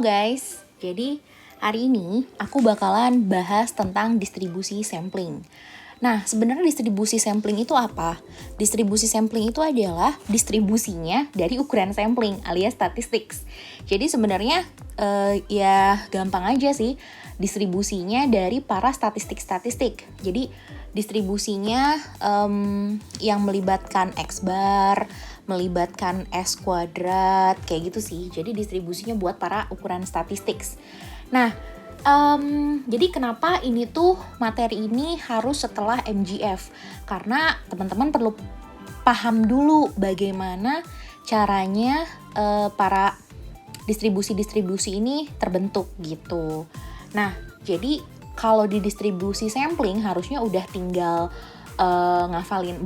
Halo guys, jadi hari ini aku bakalan bahas tentang distribusi sampling. Nah, sebenarnya distribusi sampling itu apa? Distribusi sampling itu adalah distribusinya dari ukuran sampling alias statistics. Jadi sebenarnya ya gampang aja sih, distribusinya dari para statistik-statistik. Jadi distribusinya yang melibatkan X bar, melibatkan S kuadrat, kayak gitu sih. Jadi distribusinya buat para ukuran statistics. Nah, jadi kenapa ini tuh materi ini harus setelah MGF? Karena teman-teman perlu paham dulu bagaimana caranya para distribusi-distribusi ini terbentuk gitu. Nah, jadi kalau di distribusi sampling harusnya udah tinggal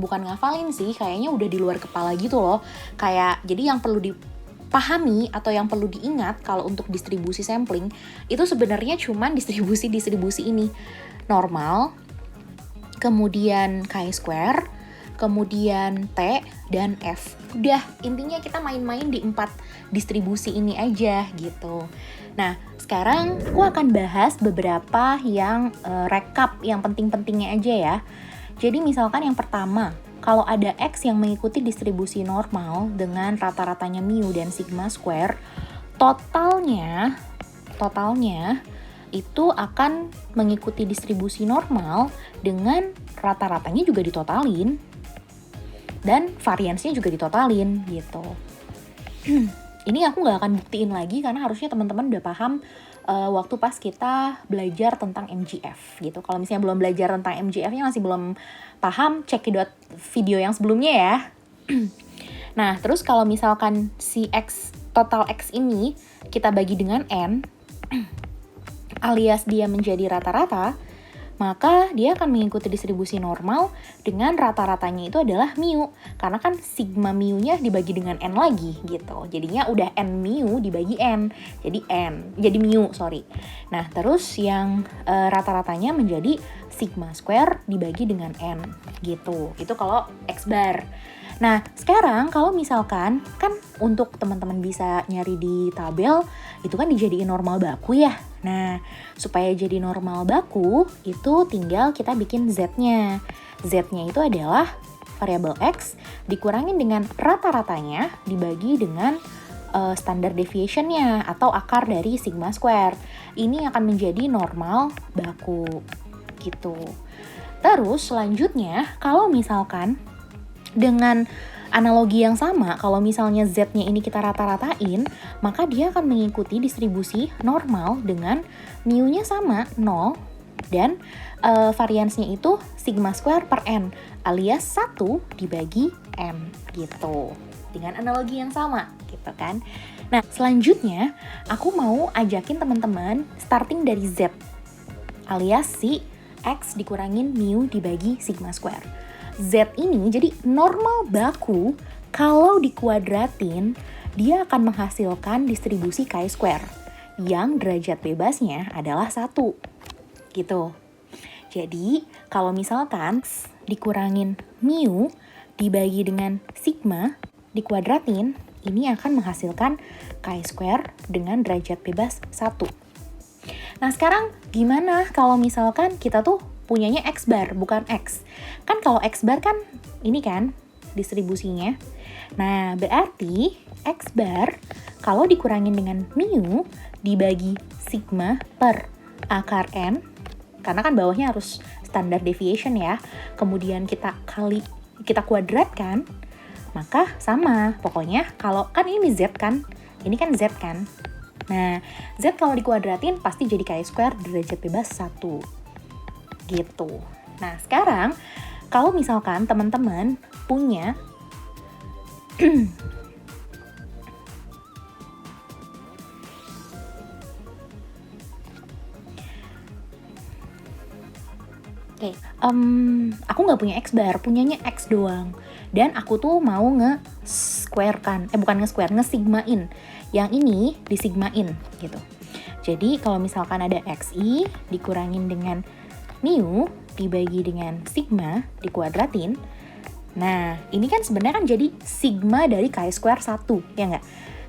bukan ngafalin sih, kayaknya udah di luar kepala gitu loh. Kayak jadi yang perlu dipahami atau yang perlu diingat kalau untuk distribusi sampling itu sebenarnya cuman distribusi ini. Normal, kemudian chi-square, kemudian T dan F. Udah, intinya kita main-main di 4 distribusi ini aja gitu. Nah, sekarang aku akan bahas beberapa yang rekap yang penting-pentingnya aja ya. Jadi misalkan yang pertama, kalau ada X yang mengikuti distribusi normal dengan rata-ratanya mu dan sigma square, totalnya itu akan mengikuti distribusi normal dengan rata-ratanya juga ditotalin dan variansnya juga ditotalin gitu. Ini aku nggak akan buktiin lagi karena harusnya teman-teman udah paham waktu pas kita belajar tentang MGF gitu. Kalau misalnya belum belajar tentang MGF-nya masih belum paham, cekidot video yang sebelumnya ya. Nah, terus kalau misalkan si X, total X ini kita bagi dengan N, alias dia menjadi rata-rata, maka dia akan mengikuti distribusi normal dengan rata-ratanya itu adalah mu. Karena kan sigma mu-nya dibagi dengan N lagi gitu. Jadinya udah N mu dibagi N. Jadi mu. Nah, terus yang rata-ratanya menjadi sigma square dibagi dengan N gitu. Itu kalau X bar. Nah, sekarang kalau misalkan kan untuk teman-teman bisa nyari di tabel, itu kan dijadiin normal baku ya. Nah, supaya jadi normal baku, itu tinggal kita bikin Z-nya. Z-nya itu adalah variabel X dikurangin dengan rata-ratanya dibagi dengan standard deviation-nya atau akar dari sigma square. Ini akan menjadi normal baku gitu. Terus selanjutnya, kalau misalkan dengan analogi yang sama, kalau misalnya Z-nya ini kita rata-ratain, maka dia akan mengikuti distribusi normal dengan mu-nya sama, 0, dan variansnya itu sigma square per N, alias 1 dibagi M, gitu. Dengan analogi yang sama, gitu kan. Nah, selanjutnya, aku mau ajakin teman-teman starting dari Z, alias si X dikurangin mu dibagi sigma square. Z ini jadi normal baku kalau dikuadratin dia akan menghasilkan distribusi chi-square yang derajat bebasnya adalah 1 gitu. Jadi kalau misalkan dikurangin mu dibagi dengan sigma dikuadratin, ini akan menghasilkan chi-square dengan derajat bebas 1. Nah, sekarang gimana kalau misalkan kita tuh punyanya X bar, bukan X. Kan kalau X bar kan ini kan distribusinya. Nah, berarti X bar kalau dikurangin dengan mu dibagi sigma per akar N, karena kan bawahnya harus standard deviation ya. Kemudian kita kuadratkan, maka sama. Pokoknya kalau kan ini Z kan, ini kan Z kan. Nah, Z kalau dikuadratin pasti jadi chi-square derajat bebas 1. Gitu. Nah, sekarang kalau misalkan teman-teman punya aku nggak punya X bar, punyanya X doang. Dan aku tuh mau nge-sigmain. Yang ini disigmain gitu. Jadi kalau misalkan ada XI dikurangin dengan mu dibagi dengan sigma dikuadratin. Nah, ini kan sebenarnya kan jadi sigma dari chi-square 1, ya nggak?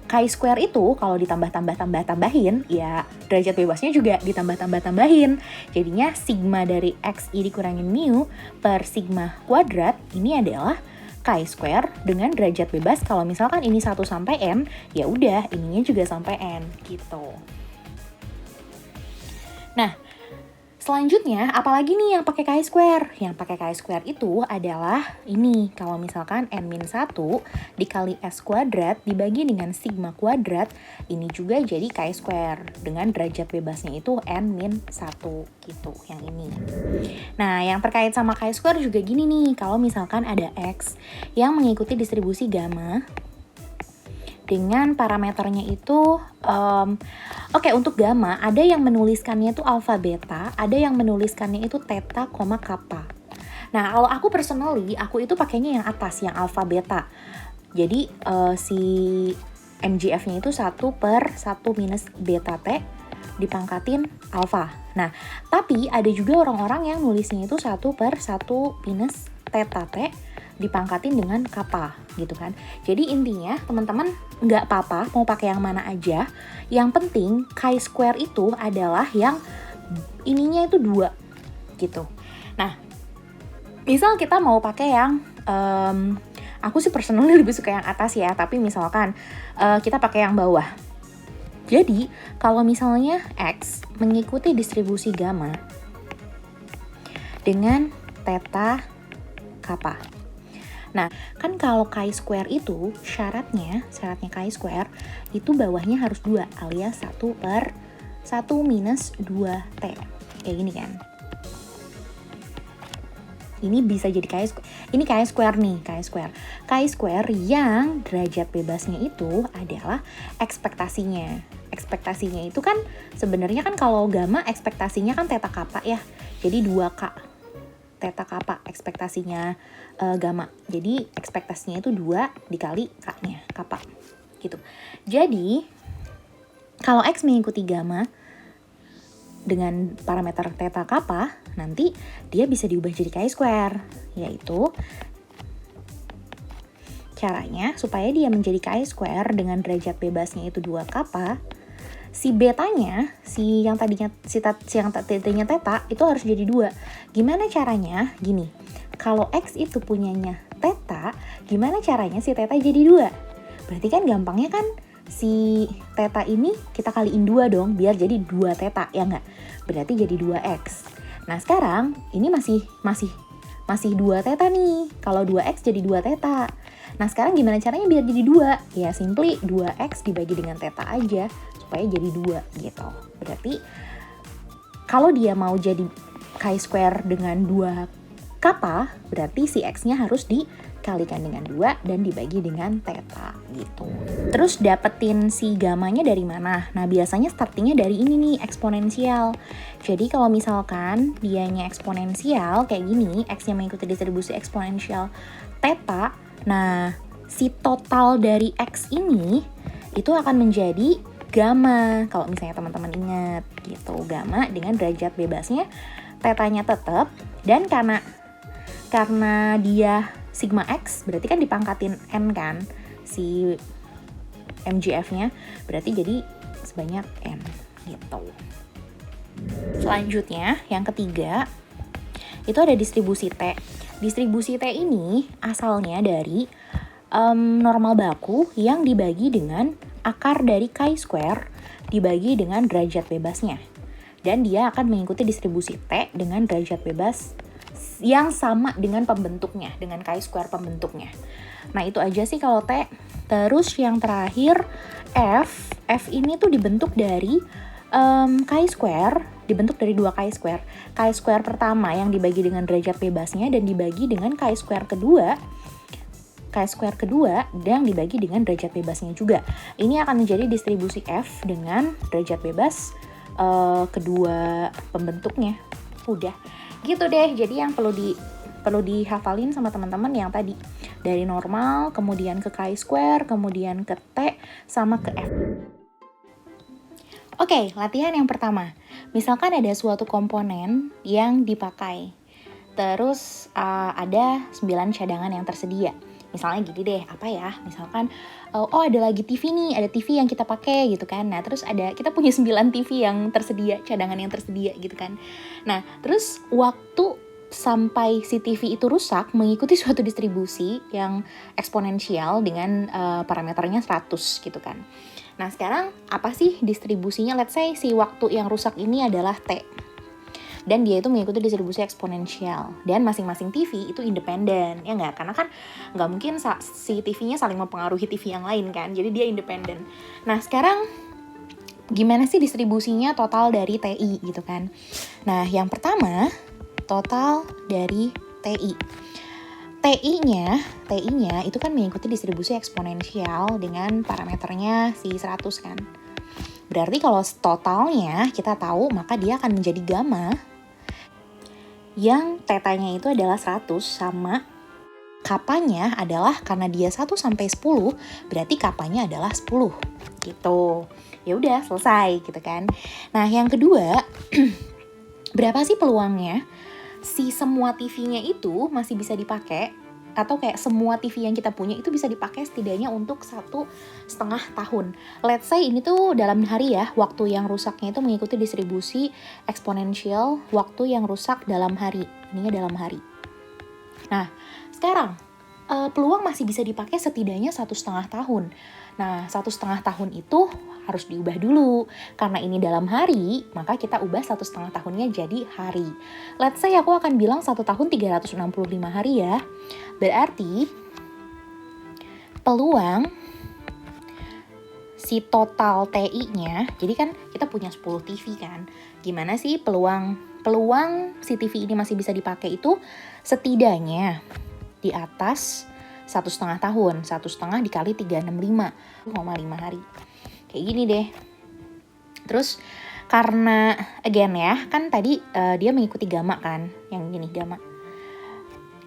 chi-square itu kalau ditambah-tambahin, ya derajat bebasnya juga ditambah-tambahin. Jadinya sigma dari xi dikurangin mu per sigma kuadrat ini adalah chi-square dengan derajat bebas. Kalau misalkan ini 1 sampai n, ya udah ininya juga sampai n gitu. Nah, selanjutnya, apalagi nih yang pakai chi-square? Yang pakai chi-square itu adalah ini, kalau misalkan n-1 dikali s kuadrat dibagi dengan sigma kuadrat, ini juga jadi chi-square dengan derajat bebasnya itu n-1 gitu, yang ini. Nah, yang terkait sama chi-square juga gini nih, kalau misalkan ada x yang mengikuti distribusi gamma dengan parameternya itu, oke, untuk gamma ada yang menuliskannya itu alpha beta, ada yang menuliskannya itu theta, kappa. Nah, kalau aku personally, aku itu pakainya yang atas, yang alpha beta. Jadi si MGF-nya itu 1 per 1 minus beta T dipangkatin alpha. Nah, tapi ada juga orang-orang yang nulisnya itu 1 per 1 minus theta T dipangkatin dengan kappa gitu kan. Jadi intinya teman-teman nggak apa-apa mau pakai yang mana aja. Yang penting chi-square itu adalah yang ininya itu 2 gitu. Nah, misal kita mau pakai yang aku sih personally lebih suka yang atas ya, tapi misalkan kita pakai yang bawah. Jadi kalau misalnya x mengikuti distribusi gamma dengan theta kappa. Nah, kan kalau chi-square itu syaratnya chi-square itu bawahnya harus 2 alias 1 per 1 minus 2T. Kayak gini kan. Ini bisa jadi chi-square. Ini chi-square nih, chi-square. Chi-square yang derajat bebasnya itu adalah ekspektasinya. Ekspektasinya itu kan sebenarnya kan kalau gamma ekspektasinya kan theta kappa ya. Jadi 2K. Theta kappa ekspektasinya gamma. Jadi ekspektasinya itu 2 dikali K-nya, kappa. Gitu. Jadi kalau X mengikuti gamma dengan parameter theta kappa, nanti dia bisa diubah jadi chi-square, yaitu caranya supaya dia menjadi chi-square dengan derajat bebasnya itu 2 kappa, si betanya, yang tadinya theta itu harus jadi 2. Gimana caranya? Gini, kalau X itu punyanya theta, gimana caranya si theta jadi 2? Berarti kan gampangnya kan si theta ini kita kaliin 2 dong, biar jadi 2 theta, ya nggak? Berarti jadi 2X. Nah sekarang ini masih 2 theta nih. Kalau 2X jadi 2 theta. Nah sekarang gimana caranya biar jadi 2? Ya simply 2X dibagi dengan theta aja supaya jadi 2 gitu. Berarti kalau dia mau jadi chi-square dengan 2 kappa, berarti si X-nya harus dikalikan dengan 2 dan dibagi dengan theta gitu. Terus dapetin si gamanya dari mana? Nah biasanya startingnya dari ini nih, eksponensial. Jadi kalau misalkan dianya eksponensial kayak gini, X-nya mengikuti distribusi eksponensial theta, nah si total dari X ini itu akan menjadi gamma. Kalau misalnya teman-teman ingat gitu, gamma dengan derajat bebasnya tetanya tetap, dan karena dia sigma X berarti kan dipangkatin N kan si MGF-nya, berarti jadi sebanyak N gitu. Selanjutnya yang ketiga itu ada distribusi T. Distribusi T ini asalnya dari normal baku yang dibagi dengan akar dari chi-square dibagi dengan derajat bebasnya. Dan dia akan mengikuti distribusi T dengan derajat bebas yang sama dengan pembentuknya, dengan chi-square pembentuknya. Nah itu aja sih kalau T. Terus yang terakhir F. F ini tuh dibentuk dari chi-square, dibentuk dari 2 chi-square. Chi-square pertama yang dibagi dengan derajat bebasnya dan dibagi dengan chi-square kedua yang dibagi dengan derajat bebasnya juga. Ini akan menjadi distribusi F dengan derajat bebas kedua pembentuknya. Udah gitu deh. Jadi yang perlu dihafalin sama teman-teman yang tadi, dari normal kemudian ke chi-square kemudian ke T sama ke F. Oke, latihan yang pertama. Misalkan ada suatu komponen yang dipakai, terus ada 9 cadangan yang tersedia. Misalnya gini deh, apa ya, misalkan oh ada lagi TV nih, ada TV yang kita pakai gitu kan. Nah terus kita punya 9 TV yang tersedia, cadangan yang tersedia gitu kan. Nah terus waktu sampai si TV itu rusak mengikuti suatu distribusi yang eksponensial dengan parameternya 100 gitu kan. Nah sekarang apa sih distribusinya? Let's say si waktu yang rusak ini adalah T. Dan dia itu mengikuti distribusi eksponensial. Dan masing-masing TV itu independen, ya nggak? Karena kan nggak mungkin si TV-nya saling mempengaruhi TV yang lain kan. Jadi dia independen. Nah sekarang gimana sih distribusinya total dari TI gitu kan? Nah yang pertama, total dari TI. TI-nya itu kan mengikuti distribusi eksponensial dengan parameternya si 100 kan. Berarti kalau totalnya kita tahu, maka dia akan menjadi gamma yang tetanya itu adalah 100 sama kapanya adalah, karena dia 1 sampai 10, berarti kapanya adalah 10 gitu. Ya udah selesai gitu kan. Nah, yang kedua, berapa sih peluangnya si semua TV-nya itu masih bisa dipakai, atau kayak semua TV yang kita punya itu bisa dipakai setidaknya untuk 1,5 tahun. Let's say ini tuh dalam hari ya, waktu yang rusaknya itu mengikuti distribusi eksponensial waktu yang rusak dalam hari. Ininya dalam hari. Nah, sekarang peluang masih bisa dipakai setidaknya 1,5 tahun. Nah, 1,5 tahun itu harus diubah dulu. Karena ini dalam hari, maka kita ubah 1,5 tahunnya jadi hari. Let's say aku akan bilang 1 tahun 365 hari ya. Berarti peluang si total TI-nya, jadi kan kita punya 10 TV kan. Gimana sih peluang si TV ini masih bisa dipakai itu setidaknya di atas 1,5 tahun. 1,5 dikali 365, 5 hari. Kayak gini deh. Terus karena again ya, kan tadi dia mengikuti gamma kan, yang gini gamma.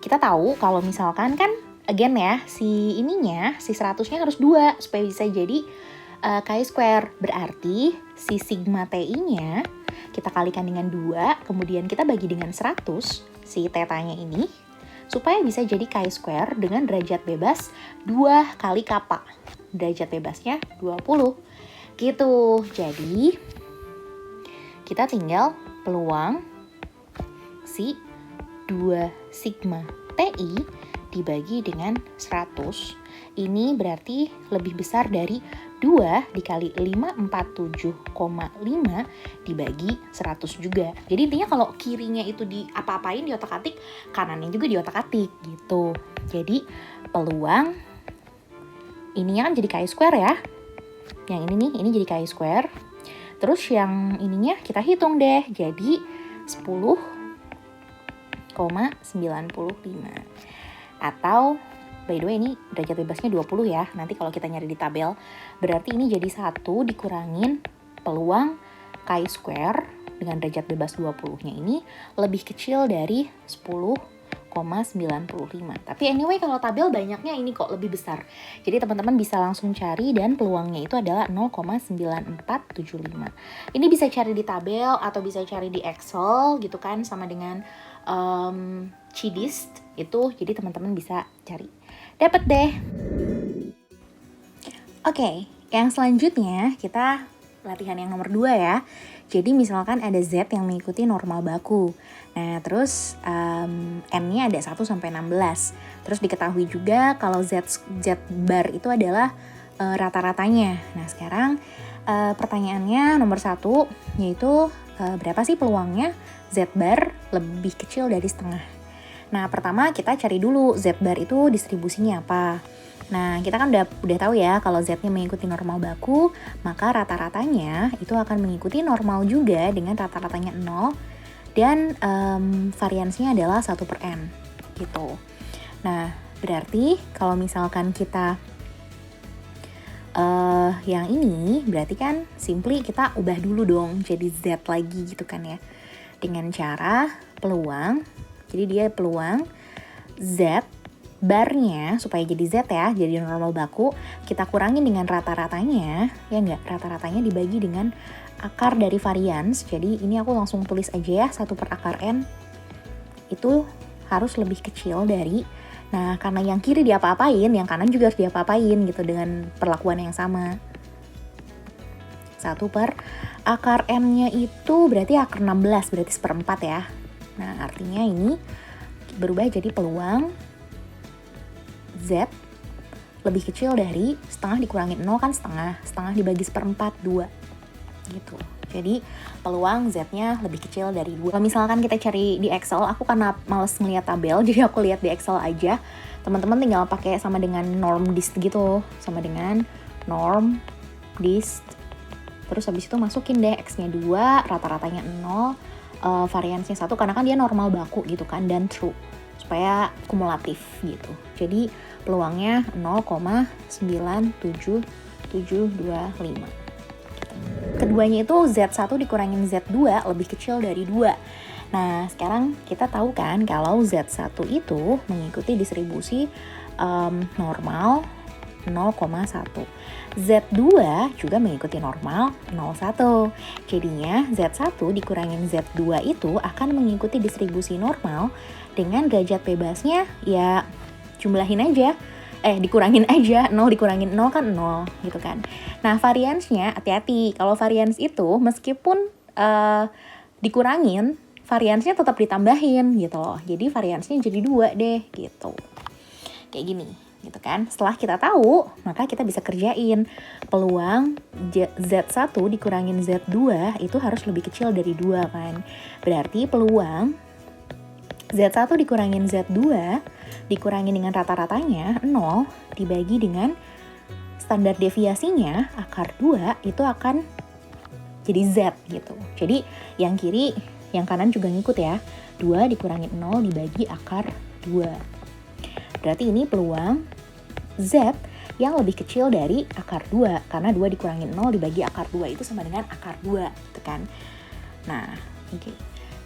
Kita tahu kalau misalkan kan again ya, si 100-nya harus 2 supaya bisa jadi chi-square. Berarti si sigma TI-nya kita kalikan dengan 2, kemudian kita bagi dengan 100 si tetanya ini, supaya bisa jadi chi-square dengan derajat bebas 2 kali kappa. Derajat bebasnya 20. Gitu. Jadi kita tinggal peluang si 2 sigma TI dibagi dengan 100. Ini berarti lebih besar dari 2 dikali 547,5 dibagi 100 juga. Jadi intinya kalau kirinya itu di apa-apain di otak-atik, kanannya juga di otak-atik gitu. Jadi peluang ininya kan jadi chi-square ya. Yang ini nih, ini jadi chi-square. Terus yang ininya kita hitung deh, jadi 10,95. Atau by the way ini derajat bebasnya 20 ya. Nanti kalau kita nyari di tabel, berarti ini jadi 1 dikurangin peluang chi-square dengan derajat bebas 20-nya ini lebih kecil dari 10,95. Tapi anyway kalau tabel banyaknya ini kok lebih besar. Jadi teman-teman bisa langsung cari dan peluangnya itu adalah 0,9475. Ini bisa cari di tabel atau bisa cari di Excel gitu kan, sama dengan Cidist itu, jadi teman-teman bisa cari. Dapat deh. Oke, yang selanjutnya kita latihan yang nomor 2 ya. Jadi misalkan ada Z yang mengikuti normal baku. Nah terus N-nya ada 1 sampai 16. Terus diketahui juga kalau Z bar itu adalah rata-ratanya. Nah sekarang pertanyaannya nomor 1 yaitu berapa sih peluangnya Z bar lebih kecil dari setengah. Nah pertama kita cari dulu Z bar itu distribusinya apa. Nah kita kan udah tahu ya kalau Z-nya mengikuti normal baku, maka rata-ratanya itu akan mengikuti normal juga dengan rata-ratanya 0 dan variansinya adalah 1/n gitu. Nah berarti kalau misalkan kita yang ini berarti kan simply kita ubah dulu dong jadi Z lagi gitu kan ya, dengan cara peluang. Jadi dia peluang Z barnya supaya jadi Z ya, jadi normal baku, kita kurangin dengan rata-ratanya, ya enggak, rata-ratanya dibagi dengan akar dari varians. Jadi ini aku langsung tulis aja ya, 1/n itu harus lebih kecil dari Nah, karena yang kiri diapa-apain, yang kanan juga harus diapa-apain gitu dengan perlakuan yang sama. 1 per akar M-nya itu berarti akar 16, berarti 1/4 ya. Nah, artinya ini berubah jadi peluang Z lebih kecil dari setengah dikurangin 0 kan setengah dibagi 1/4, 2 gitu. Jadi peluang Z-nya lebih kecil dari 2. Kalau misalkan kita cari di Excel, aku karena males ngeliat tabel, jadi aku lihat di Excel aja. Teman-teman tinggal pakai sama dengan norm dist gitu, sama dengan norm dist. Terus habis itu masukin deh X-nya 2, rata-ratanya 0, variansnya 1, karena kan dia normal baku gitu kan, dan true, supaya kumulatif gitu. Jadi peluangnya 0,97725. Keduanya itu Z1 dikurangin Z2 lebih kecil dari 2. Nah, sekarang kita tahu kan kalau Z1 itu mengikuti distribusi normal 0,1. Z2 juga mengikuti normal 0,1. Jadinya Z1 dikurangin Z2 itu akan mengikuti distribusi normal dengan derajat bebasnya ya jumlahin aja. Dikurangin aja, 0 dikurangin 0 kan 0 gitu kan. Nah, variansnya hati-hati. Kalau varians itu meskipun dikurangin, variansnya tetap ditambahin gitu loh. Jadi variansnya jadi 2 deh gitu. Kayak gini gitu kan. Setelah kita tahu, maka kita bisa kerjain peluang Z1 dikurangin Z2 itu harus lebih kecil dari 2 kan. Berarti peluang Z1 dikurangin Z2 dikurangin dengan rata-ratanya 0 dibagi dengan standar deviasinya akar 2 itu akan jadi Z gitu. Jadi yang kiri, yang kanan juga ngikut ya. 2 dikurangin 0 dibagi akar 2. Berarti ini peluang Z yang lebih kecil dari akar 2. Karena 2 dikurangin 0 dibagi akar 2 itu sama dengan akar 2 gitu kan. Nah, oke.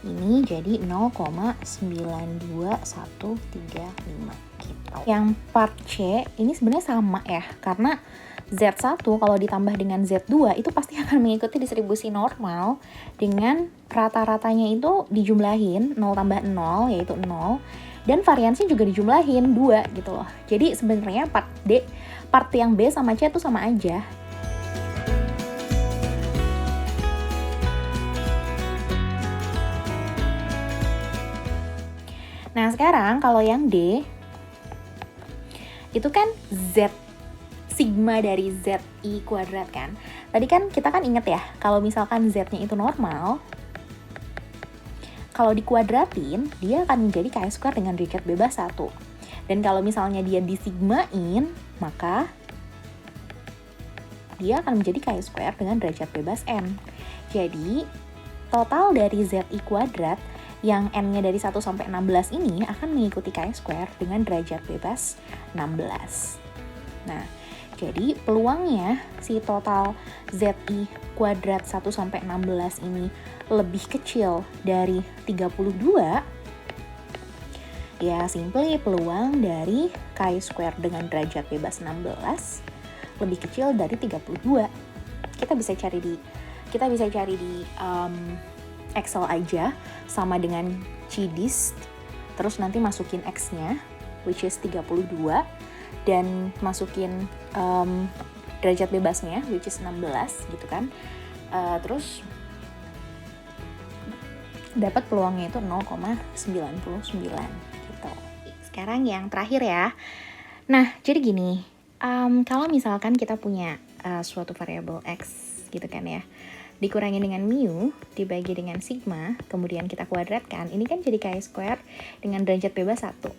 Ini jadi 0,92135 gitu. Yang part C ini sebenarnya sama ya. Karena Z1 kalau ditambah dengan Z2 itu pasti akan mengikuti distribusi normal dengan rata-ratanya itu dijumlahin 0 tambah 0 yaitu 0. Dan variansnya juga dijumlahin 2 gitu loh. Jadi sebenarnya part yang B sama C itu sama aja. Nah, sekarang kalau yang D itu kan Z sigma dari ZI kuadrat kan. Tadi kan kita kan inget ya, kalau misalkan Z-nya itu normal, kalau dikuadratin, dia akan menjadi K² dengan derajat bebas 1. Dan kalau misalnya dia disigmain, maka dia akan menjadi K² dengan derajat bebas N. Jadi, total dari ZI kuadrat yang N-nya dari 1 sampai 16 ini akan mengikuti K² dengan derajat bebas 16. Nah, jadi peluangnya si total ZI kuadrat 1 sampai 16 ini lebih kecil dari 32, ya simply peluang dari K² dengan derajat bebas 16 lebih kecil dari 32. Kita bisa cari di Excel aja sama dengan CDist, terus nanti masukin X-nya which is 32 dan masukin derajat bebasnya which is 16 gitu kan. Terus dapat peluangnya itu 0,99 gitu. Sekarang yang terakhir ya. Nah, jadi gini, kalau misalkan kita punya suatu variabel X gitu kan ya, dikurangin dengan mu, dibagi dengan sigma, kemudian kita kuadratkan, ini kan jadi K² dengan derajat bebas 1,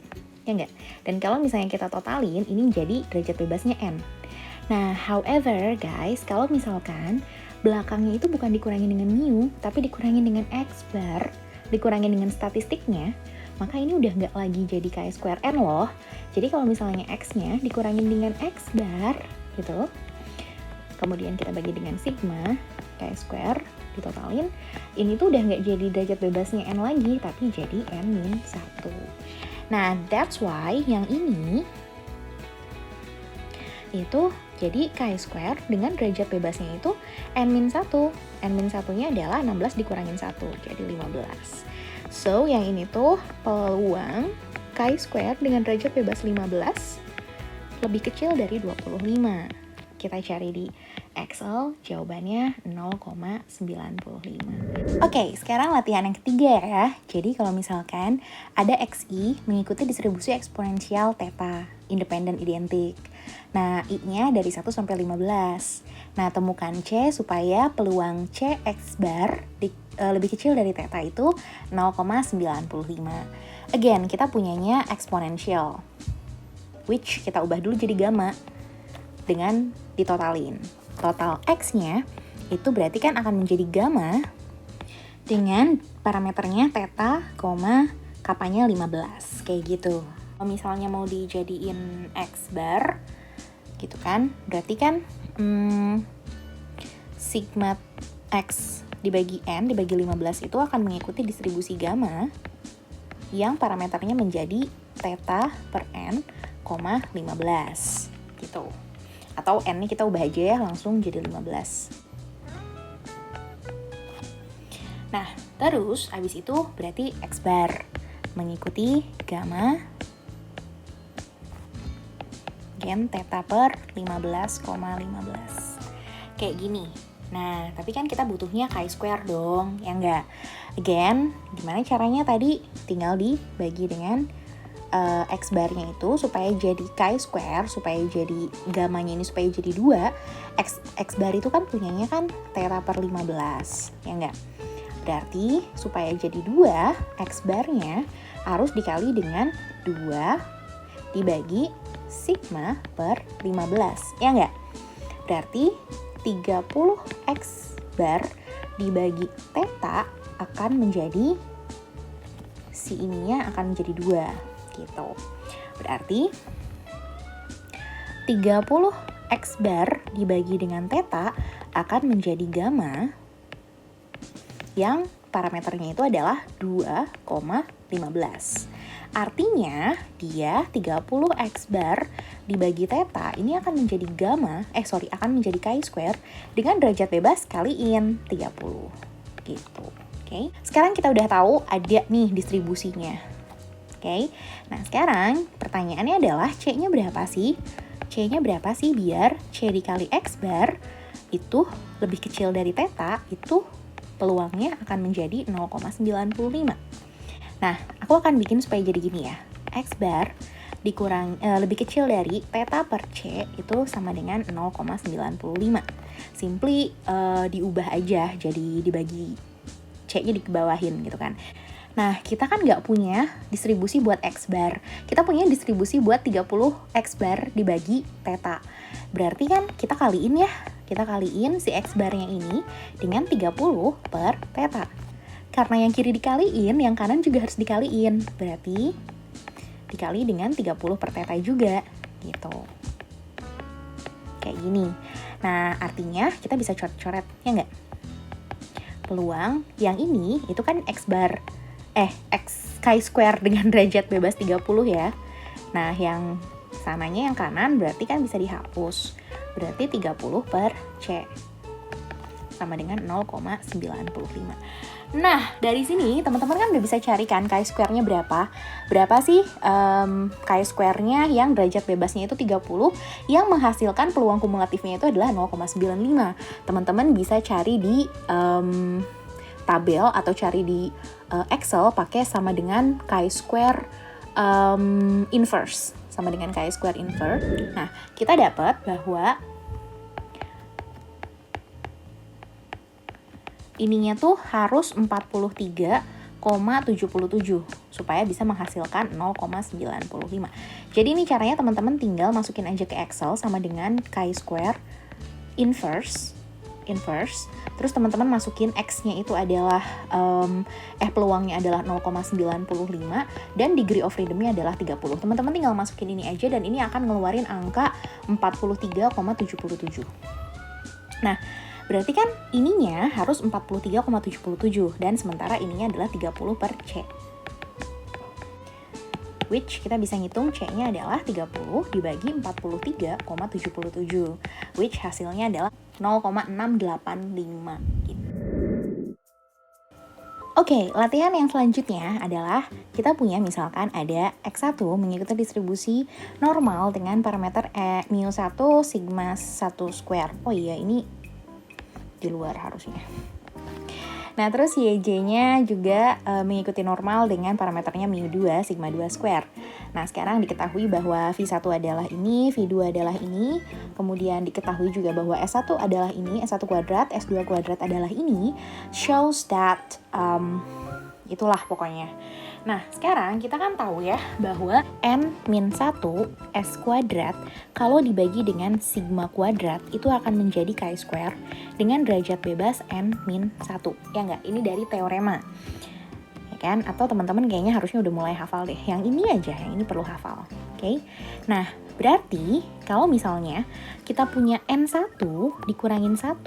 ya enggak? Dan kalau misalnya kita totalin, ini jadi derajat bebasnya N. Nah, however guys, kalau misalkan belakangnya itu bukan dikurangin dengan mu, tapi dikurangin dengan X bar, dikurangin dengan statistiknya, maka ini udah nggak lagi jadi K² N loh. Jadi kalau misalnya X-nya dikurangin dengan X bar, gitu, kemudian kita bagi dengan sigma, K² ditotalin, ini tuh udah nggak jadi derajat bebasnya N lagi, tapi jadi N-1. Nah, that's why yang ini itu jadi K² dengan derajat bebasnya itu N-1. N-1-nya adalah 16 dikurangin 1, jadi 15. So, yang ini tuh peluang chi-square dengan derajat bebas 15 lebih kecil dari 25. Kita cari di Excel, jawabannya 0,95. Oke, sekarang latihan yang ketiga ya. Jadi kalau misalkan ada XI mengikuti distribusi eksponensial theta, independen identik. Nah, I-nya dari 1 sampai 15. Nah, temukan C supaya peluang CX bar lebih kecil dari theta itu 0,95. Again, kita punyanya eksponensial, which kita ubah dulu jadi gamma dengan ditotalin. Total X-nya itu berarti kan akan menjadi gamma dengan parameternya theta, kapanya 15, kayak gitu. Kalau misalnya mau dijadiin X bar, gitu kan, berarti kan sigma X dibagi N dibagi 15 itu akan mengikuti distribusi gamma yang parameternya menjadi theta per N, 15, gitu. Atau N-nya kita ubah aja ya, langsung jadi 15. Nah, terus abis itu berarti X bar mengikuti gamma gen theta per 15,15. Kayak gini. Nah, tapi kan kita butuhnya chi-square dong, ya enggak? Again, gimana caranya tadi? Tinggal dibagi dengan X barnya itu supaya jadi chi-square, supaya jadi gamanya ini supaya jadi 2. X bar itu kan punyanya kan theta per 15, ya enggak? Berarti supaya jadi 2, X barnya harus dikali dengan 2 dibagi sigma per 15, ya enggak? Berarti 30 X bar dibagi theta akan menjadi si ininya akan menjadi 2. Gitu. Berarti 30 X bar dibagi dengan theta akan menjadi gamma yang parameternya itu adalah 2,15. Artinya dia 30 X bar dibagi theta ini akan menjadi akan menjadi chi-square dengan derajat bebas kaliin 30. Gitu. Oke. Sekarang kita udah tahu ada nih distribusinya. Oke, nah sekarang pertanyaannya adalah C-nya berapa sih? C-nya berapa sih biar C dikali X bar itu lebih kecil dari theta, itu peluangnya akan menjadi 0,95. Nah, aku akan bikin supaya jadi gini ya. X bar lebih kecil dari theta per C itu sama dengan 0,95. Simply diubah aja, jadi dibagi C-nya dikebawahin gitu kan. Nah, kita kan nggak punya distribusi buat X bar. Kita punya distribusi buat 30 X bar dibagi theta. Berarti kan kita kaliin ya. Kita kaliin si X barnya ini dengan 30 per theta. Karena yang kiri dikaliin, yang kanan juga harus dikaliin. Berarti dikali dengan 30 per theta juga. Gitu. Kayak gini. Nah, artinya kita bisa coret-coret, ya nggak? Peluang yang ini itu kan X bar. X chi-square dengan derajat bebas 30 ya. Nah, yang sananya yang kanan berarti kan bisa dihapus. Berarti 30 per C. Sama dengan 0,95. Nah, dari sini teman-teman kan udah bisa cari kan chi-square-nya berapa. Berapa sih chi-square-nya yang derajat bebasnya itu 30, yang menghasilkan peluang kumulatifnya itu adalah 0,95. Teman-teman bisa cari di tabel atau cari di Excel pakai sama dengan chi-square inverse, sama dengan chi-square inverse. Nah, kita dapat bahwa ininya tuh harus 43,77 supaya bisa menghasilkan 0,95. Jadi ini caranya teman-teman tinggal masukin aja ke Excel sama dengan chi-square inverse. Terus teman-teman masukin X-nya itu adalah peluangnya adalah 0,95 dan degree of freedom-nya adalah 30. Teman-teman tinggal masukin ini aja dan ini akan ngeluarin angka 43,77. Nah, berarti kan ininya harus 43,77 dan sementara ininya adalah 30 per C. Which kita bisa ngitung C-nya adalah 30 dibagi 43,77. Which hasilnya adalah 0,685 gitu. Oke, latihan yang selanjutnya adalah kita punya misalkan ada X1 mengikuti distribusi normal dengan parameter mu1 sigma 1 square. Oh iya, ini di luar harusnya. Nah, terus YJ-nya juga mengikuti normal dengan parameternya mu2 sigma 2 square. Nah, sekarang diketahui bahwa V1 adalah ini, V2 adalah ini, kemudian diketahui juga bahwa S1 adalah ini, S1 kuadrat, S2 kuadrat adalah ini, shows that, itulah pokoknya. Nah, sekarang kita kan tahu ya bahwa N-1 S kuadrat kalau dibagi dengan sigma kuadrat itu akan menjadi Chi square dengan derajat bebas N-1. Ya enggak? Ini dari teorema. Ya kan? Atau teman-teman kayaknya harusnya udah mulai hafal deh. Yang ini aja, yang ini perlu hafal. Oke? Nah, berarti kalau misalnya kita punya N1 dikurangin 1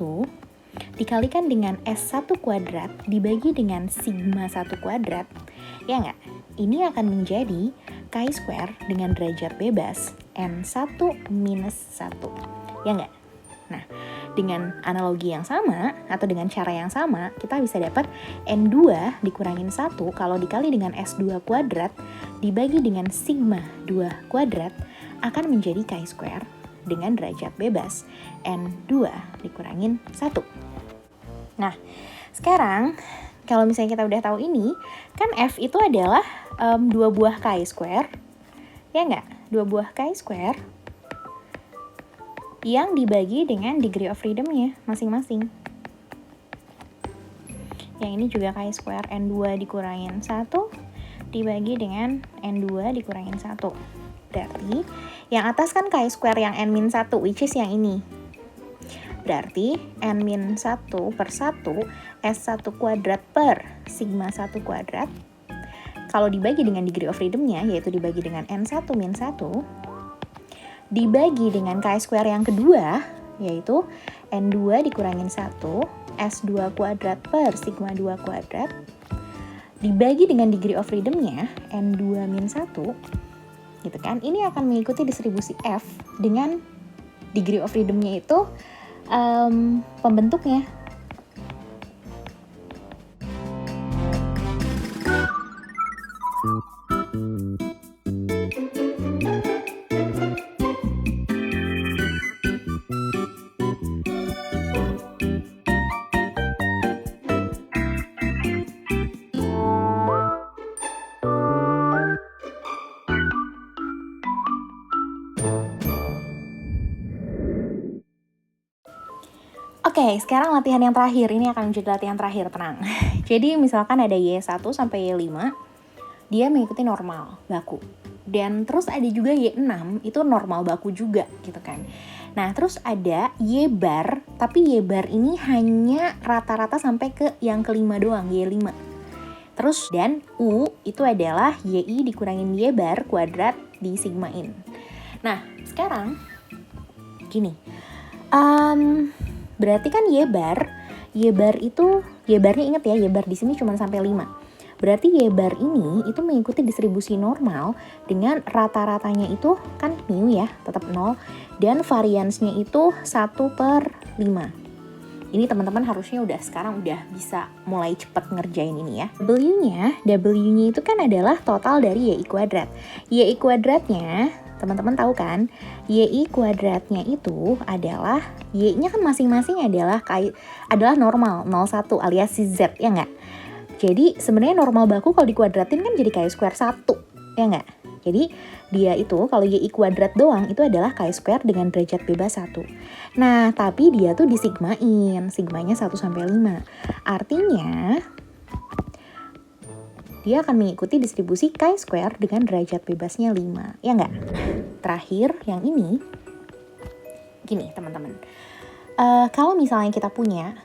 dikalikan dengan S1 kuadrat dibagi dengan sigma 1 kuadrat, ya nggak? Ini akan menjadi Chi square dengan derajat bebas N1 minus 1, ya nggak? Nah, dengan analogi yang sama atau dengan cara yang sama, kita bisa dapat N2 dikurangin 1 kalau dikali dengan S2 kuadrat dibagi dengan sigma 2 kuadrat akan menjadi Chi square dengan derajat bebas N2 dikurangin 1. Nah, sekarang kalau misalnya kita udah tahu ini, kan F itu adalah 2 buah Chi square, ya nggak? 2 buah Chi square yang dibagi dengan degree of freedom-nya masing-masing. Yang ini juga Chi square, N2 dikurangin 1 dibagi dengan N2 dikurangin 1. Berarti yang atas kan Chi square yang N-1, which is yang ini. Berarti N-1 per 1 S1 kuadrat per sigma 1 kuadrat kalau dibagi dengan degree of freedom-nya, yaitu dibagi dengan N1 min 1 dibagi dengan Chi square yang kedua, yaitu N2 dikurangin 1 S2 kuadrat per sigma 2 kuadrat dibagi dengan degree of freedom-nya N2 min 1, gitu kan. Ini akan mengikuti distribusi F dengan degree of freedom-nya itu pembentuknya. Oke, sekarang latihan yang terakhir. Ini akan menjadi latihan terakhir, tenang. Jadi misalkan ada Y1 sampai Y5, dia mengikuti normal baku. Dan terus ada juga Y6, itu normal baku juga gitu kan. Nah, terus ada Y bar, tapi Y bar ini hanya rata-rata sampai ke yang kelima doang, Y5. Terus dan U itu adalah YI dikurangin Y bar kuadrat di sigmain. Nah, sekarang gini. Berarti kan Y bar itu, Y barnya inget ya, Y bar di sini cuma sampai 5. Berarti Y bar ini itu mengikuti distribusi normal dengan rata-ratanya itu kan mu ya, tetap 0. Dan variansnya itu 1/5. Ini teman-teman harusnya sekarang udah bisa mulai cepet ngerjain ini ya. W-nya itu kan adalah total dari YI kuadrat. YI kuadratnya, teman-teman tahu kan, YI kuadratnya itu adalah, Y-nya kan masing-masing adalah normal, 01 alias si Z, ya nggak? Jadi sebenarnya normal baku kalau dikuadratin kan jadi Chi square 1, ya nggak? Jadi dia itu kalau YI kuadrat doang itu adalah Chi square dengan derajat bebas 1. Nah, tapi dia tuh disigmain, sigmanya 1/5. Artinya dia akan mengikuti distribusi Chi square dengan derajat bebasnya 5, ya nggak? Terakhir, yang ini, gini teman-teman. Kalau misalnya kita punya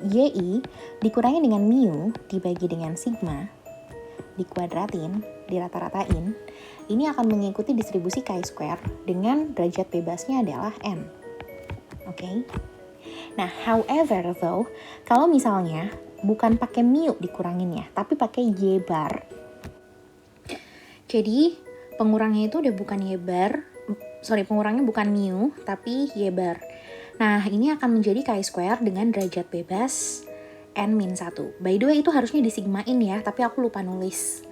YI dikurangi dengan mu dibagi dengan sigma, dikuadratin, dirata-ratain, ini akan mengikuti distribusi Chi square dengan derajat bebasnya adalah N. Oke? Nah, however though, kalau misalnya bukan pakai mu dikuranginnya, tapi pakai Y bar. Jadi, pengurangnya itu udah bukan Y bar, pengurangnya bukan mu, tapi Y bar. Nah, ini akan menjadi Chi square dengan derajat bebas N-1. By the way itu harusnya disigmain ya, tapi aku lupa nulis.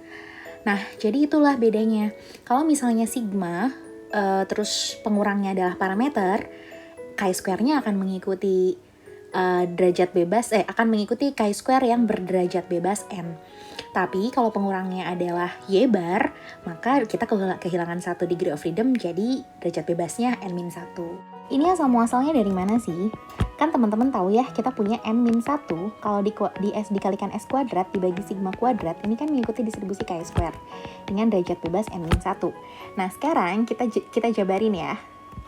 Nah, jadi itulah bedanya. Kalau misalnya sigma, terus pengurangnya adalah parameter, chi-square-nya akan mengikuti derajat bebas, akan mengikuti chi-square yang berderajat bebas n. Tapi kalau pengurangnya adalah y bar, maka kita kehilangan 1 degree of freedom, jadi derajat bebasnya n-1. Ini asal muasalnya dari mana sih? Kan teman-teman tahu ya, kita punya n-1, kalau dikalikan s kuadrat dibagi sigma kuadrat, ini kan mengikuti distribusi chi-square dengan derajat bebas n-1. Nah, sekarang kita jabarin ya.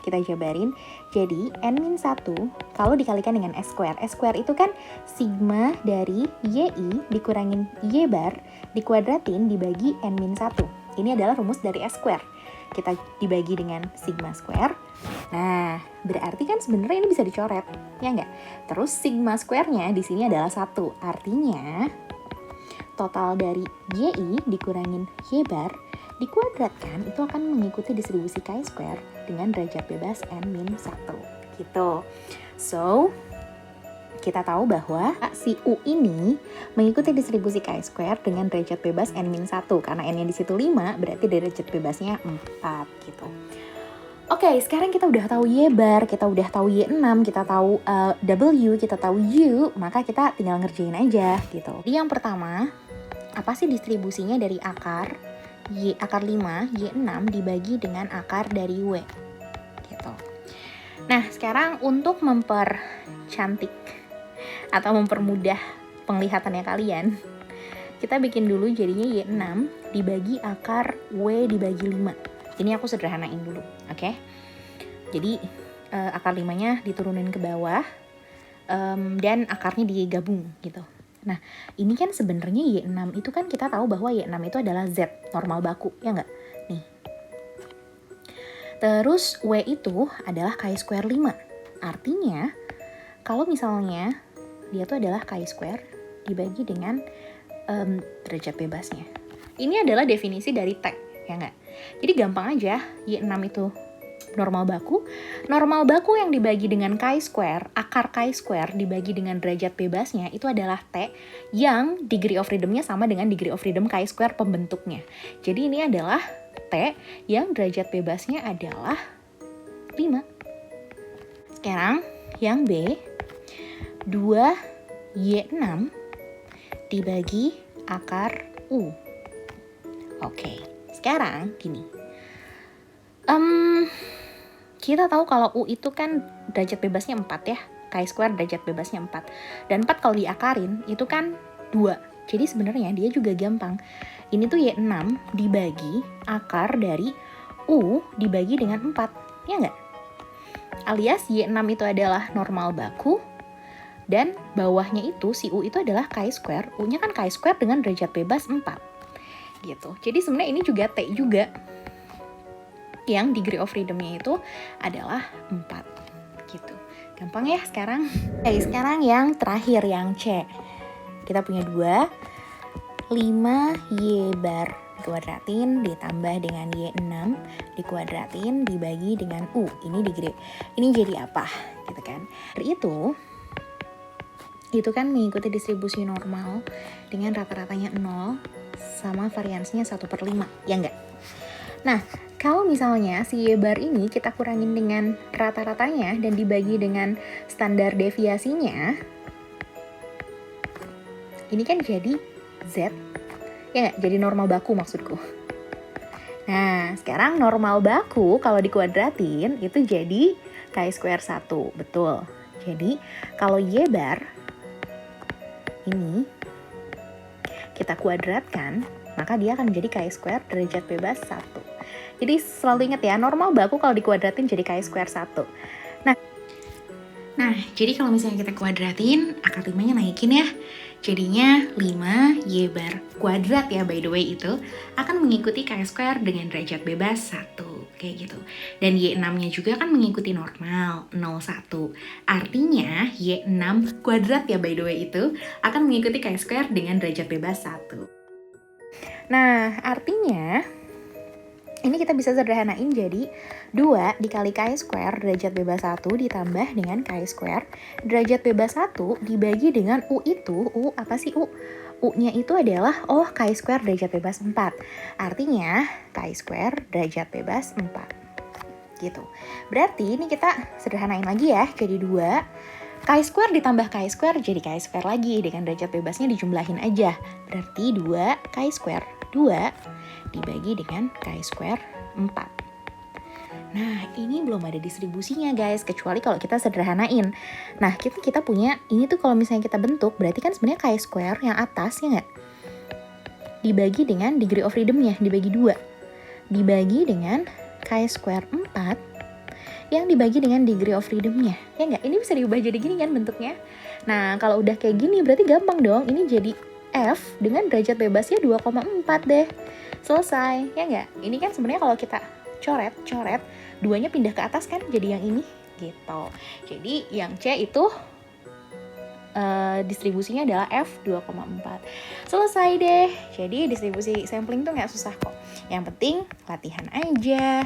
Kita jabarin, jadi n-1 kalau dikalikan dengan s square. S square itu kan sigma dari yi dikurangin y bar dikuadratin dibagi n-1. Ini adalah rumus dari s square. Kita dibagi dengan sigma square. Nah, berarti kan sebenarnya ini bisa dicoret, ya nggak? Terus sigma square-nya di sini adalah 1. Artinya total dari yi dikurangin y bar dikuadratkan itu akan mengikuti distribusi chi-square dengan derajat bebas n-1 gitu. So, kita tahu bahwa si U ini mengikuti distribusi chi-square dengan derajat bebas n-1 karena n-nya di situ 5, berarti derajat bebasnya 4 gitu. Oke, sekarang kita udah tahu y bar, kita udah tahu y6, kita tahu w, kita tahu u, maka kita tinggal ngerjain aja gitu. Jadi yang pertama, apa sih distribusinya dari akar akar 5, Y6 dibagi dengan akar dari W gitu. Nah, sekarang untuk mempercantik atau mempermudah penglihatannya kalian, kita bikin dulu jadinya Y6 dibagi akar W dibagi 5. Ini aku sederhanain dulu, oke? Jadi akar 5-nya diturunin ke bawah dan akarnya digabung gitu. Nah, ini kan sebenarnya Y6 itu kan kita tahu bahwa Y6 itu adalah Z, normal baku, ya nggak? Nih. Terus W itu adalah chi-square 5. Artinya, kalau misalnya dia itu adalah chi-square dibagi dengan derajat bebasnya. Ini adalah definisi dari T, ya nggak? Jadi gampang aja, Y6 itu normal baku yang dibagi dengan chi-square, akar chi-square dibagi dengan derajat bebasnya itu adalah T yang degree of freedom-nya sama dengan degree of freedom chi-square pembentuknya. Jadi ini adalah T yang derajat bebasnya adalah 5. Sekarang yang B, 2Y6 dibagi akar U. Oke, sekarang gini. Kita tahu kalau U itu kan derajat bebasnya 4 ya. Chi-square derajat bebasnya 4. Dan 4 kalau diakarin itu kan 2. Jadi sebenarnya dia juga gampang. Ini tuh Y6 dibagi akar dari U dibagi dengan 4. Ya nggak? Alias Y6 itu adalah normal baku. Dan bawahnya itu, si U itu adalah chi-square. U-nya kan chi-square dengan derajat bebas 4. Gitu. Jadi sebenarnya ini juga T juga. Yang degree of freedom-nya itu adalah 4 gitu. Gampang ya sekarang? Sekarang yang terakhir, yang C. Kita punya 5Y bar dikuadratin ditambah dengan Y6 dikuadratin dibagi dengan U. Ini degree. Ini jadi apa? Gitu kan. Dari itu kan mengikuti distribusi normal dengan rata-ratanya 0 sama variansinya 1/5. Ya enggak? Nah, kalau misalnya si Y bar ini kita kurangin dengan rata-ratanya dan dibagi dengan standar deviasinya, ini kan jadi Z, ya nggak? Jadi normal baku maksudku. Nah, sekarang normal baku kalau dikuadratin itu jadi chi-square 1, betul. Jadi, kalau Y bar ini kita kuadratkan, maka dia akan menjadi chi-square derajat bebas 1. Jadi selalu ingat ya, normal baku kalau dikuadratin jadi chi-square 1. Nah, jadi kalau misalnya kita kuadratin, akar 5-nya naikin ya. Jadinya 5Y bar kuadrat ya, by the way itu akan mengikuti chi-square dengan derajat bebas 1. Kayak gitu. Dan Y6-nya juga kan mengikuti normal 0,1. Artinya Y6 kuadrat ya, by the way itu akan mengikuti chi-square dengan derajat bebas 1. Nah, artinya Ini kita bisa sederhanain jadi 2 dikali Ki square derajat bebas 1 ditambah dengan Ki square derajat bebas 1 dibagi dengan U itu, U apa sih U? U-nya itu adalah Ki square derajat bebas 4. Artinya Ki square derajat bebas 4. Gitu. Berarti ini kita sederhanain lagi ya, jadi 2 Ki square ditambah Ki square jadi Ki square lagi, dengan derajat bebasnya dijumlahin aja. Berarti 2 Ki square 2 dibagi dengan Ki square 4. Nah, ini belum ada distribusinya guys, kecuali kalau kita sederhanain. Nah, kita punya, ini tuh kalau misalnya kita bentuk, berarti kan sebenarnya Ki square yang atas, ya nggak? Dibagi dengan degree of freedom-nya, dibagi 2. Dibagi dengan Ki square 4, yang dibagi dengan degree of freedom-nya. Ya nggak? Ini bisa diubah jadi gini kan bentuknya. Nah, kalau udah kayak gini, berarti gampang dong. Ini jadi F dengan derajat bebasnya 2,4 deh. Selesai, ya nggak? Ini kan sebenarnya kalau kita coret, 2-nya pindah ke atas kan, jadi yang ini, gitu. Jadi yang C itu distribusinya adalah F 2,4. Selesai deh. Jadi distribusi sampling tuh nggak susah kok. Yang penting latihan aja.